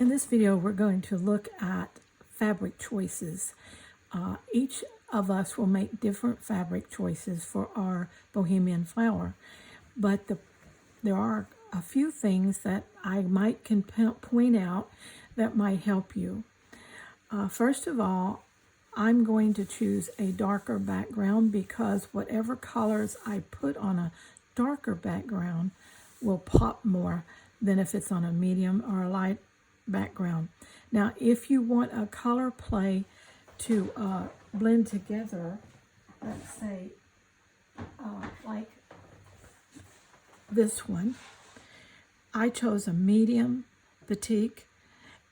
In this video, we're going to look at fabric choices. Each of us will make different fabric choices for our Bohemian Flower, but there are a few things that I can point out that might help you. First of all, I'm going to choose a darker background because whatever colors I put on a darker background will pop more than if it's on a medium or a light background. Now, if you want a color play to blend together, let's say like this one, I chose a medium batik,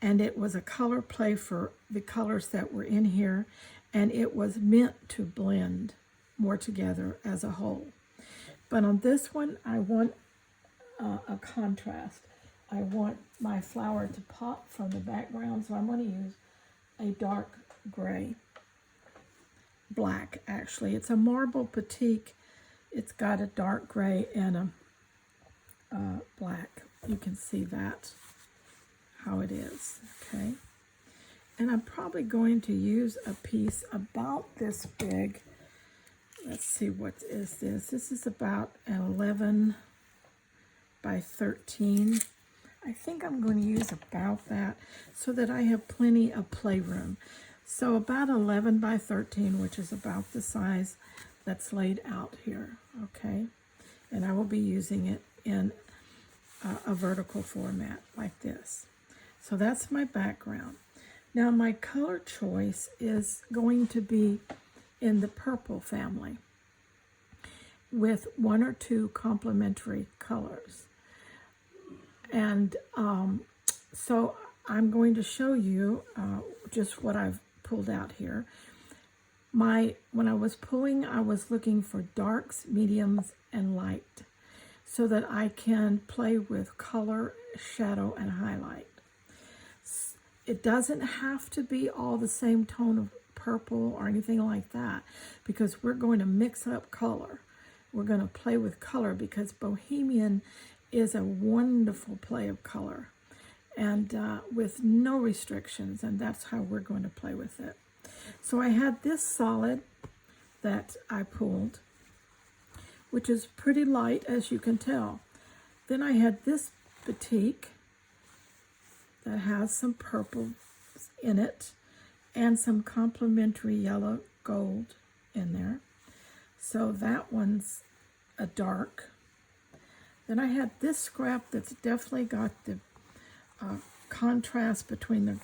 and it was a color play for the colors that were in here, and it was meant to blend more together as a whole. But on this one, I want a contrast. I want my flower to pop from the background, so I'm going to use a dark gray. Black, actually. It's a marble batik. It's got a dark gray and a black. You can see that, how it is, okay? And I'm probably going to use a piece about this big. Let's see, what is this? This is about an 11 by 13. I think I'm going to use about that so that I have plenty of playroom. So about 11 by 13, which is about the size that's laid out here, okay? And I will be using it in a vertical format like this. So that's my background. Now my color choice is going to be in the purple family with one or two complementary colors. And so I'm going to show you just what I've pulled out here. When I was pulling, I was looking for darks, mediums, and light so that I can play with color, shadow, and highlight. It doesn't have to be all the same tone of purple or anything like that, because we're going to mix up color. We're going to play with color because Bohemian is a wonderful play of color and with no restrictions, and that's how we're going to play with it. So I had this solid that I pulled, which is pretty light, as you can tell. Then I had this batik that has some purple in it and some complementary yellow gold in there. So that one's a dark. Then I had this scrap that's definitely got the contrast between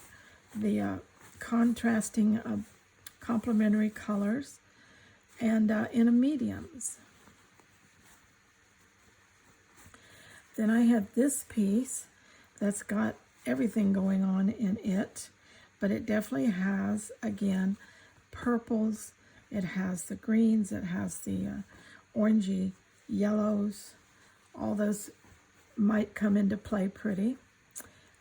the contrasting complementary colors, and in a mediums. Then I had this piece that's got everything going on in it, but it definitely has, again, purples, it has the greens, it has the orangey yellows. All those might come into play pretty.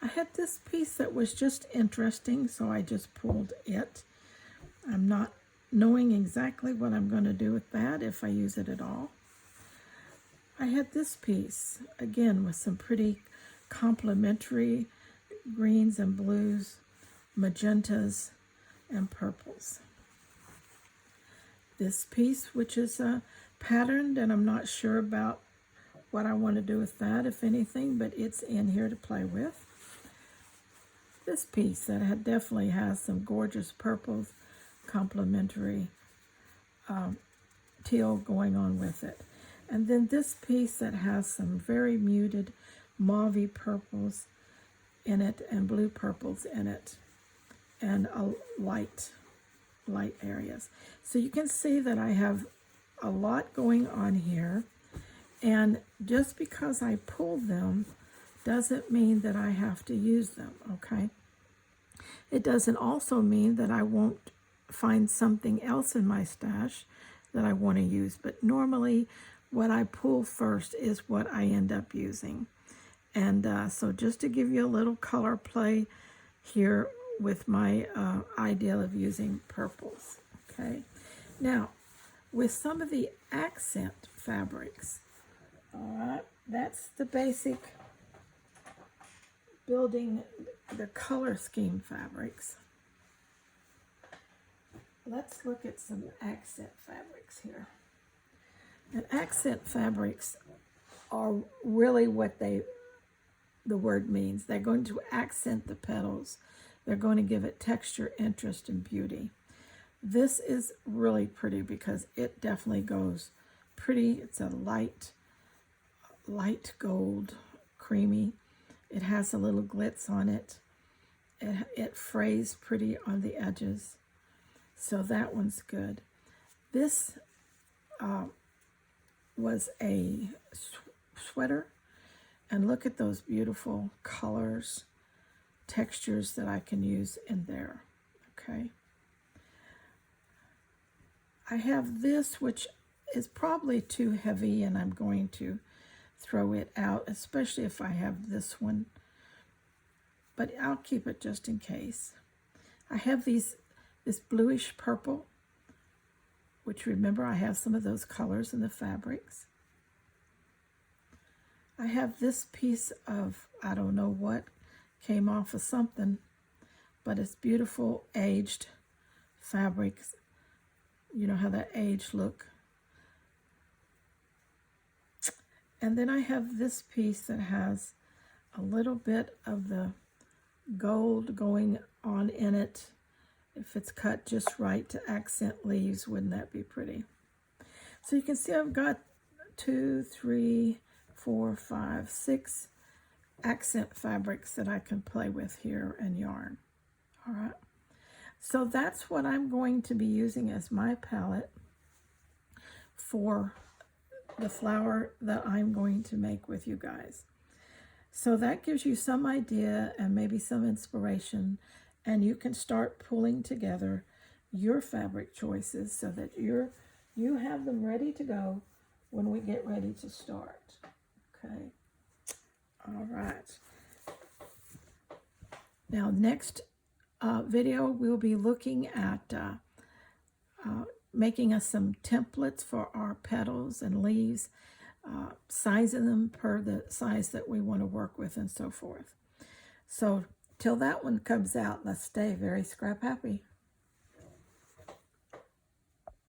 I had this piece that was just interesting, so I just pulled it. I'm not knowing exactly what I'm going to do with that, if I use it at all. I had this piece, again, with some pretty complementary greens and blues, magentas, and purples. This piece, which is patterned, and I'm not sure about what I want to do with that, if anything, but it's in here to play with. This piece that definitely has some gorgeous purples, complementary teal going on with it. And then this piece that has some very muted mauve purples in it and blue purples in it, and light areas. So you can see that I have a lot going on here, and just because I pulled them doesn't mean that I have to use them, okay? It doesn't also mean that I won't find something else in my stash that I want to use, but normally what I pull first is what I end up using. And so just to give you a little color play here with my idea of using purples, okay? Now, with some of the accent fabrics, all right, that's the basic building the color scheme fabrics, let's look at some accent fabrics here. And accent fabrics are really what the word means. They're going to accent the petals. They're going to give it texture, interest, and beauty. This is really pretty because it definitely goes pretty. It's a light gold, creamy. It has a little glitz on it. It frays pretty on the edges. So that one's good. This was a sweater. And look at those beautiful colors, textures that I can use in there. Okay. I have this, which is probably too heavy, and I'm going to throw it out, especially if I have this one. But I'll keep it just in case. I have this bluish purple, which, remember, I have some of those colors in the fabrics. I have this piece of, I don't know what, came off of something, but it's beautiful aged fabrics. You know how that aged look. And then I have this piece that has a little bit of the gold going on in it. If it's cut just right to accent leaves, wouldn't that be pretty? So you can see I've got 2, 3, 4, 5, 6 accent fabrics that I can play with here and yarn. All right. So that's what I'm going to be using as my palette for the flower that I'm going to make with you guys. So that gives you some idea and maybe some inspiration, and you can start pulling together your fabric choices so that you have them ready to go when we get ready to start. Okay. All right. Now, next video, we'll be looking at making us some templates for our petals and leaves, sizing them per the size that we want to work with and so forth. So till that one comes out, let's stay very scrap happy.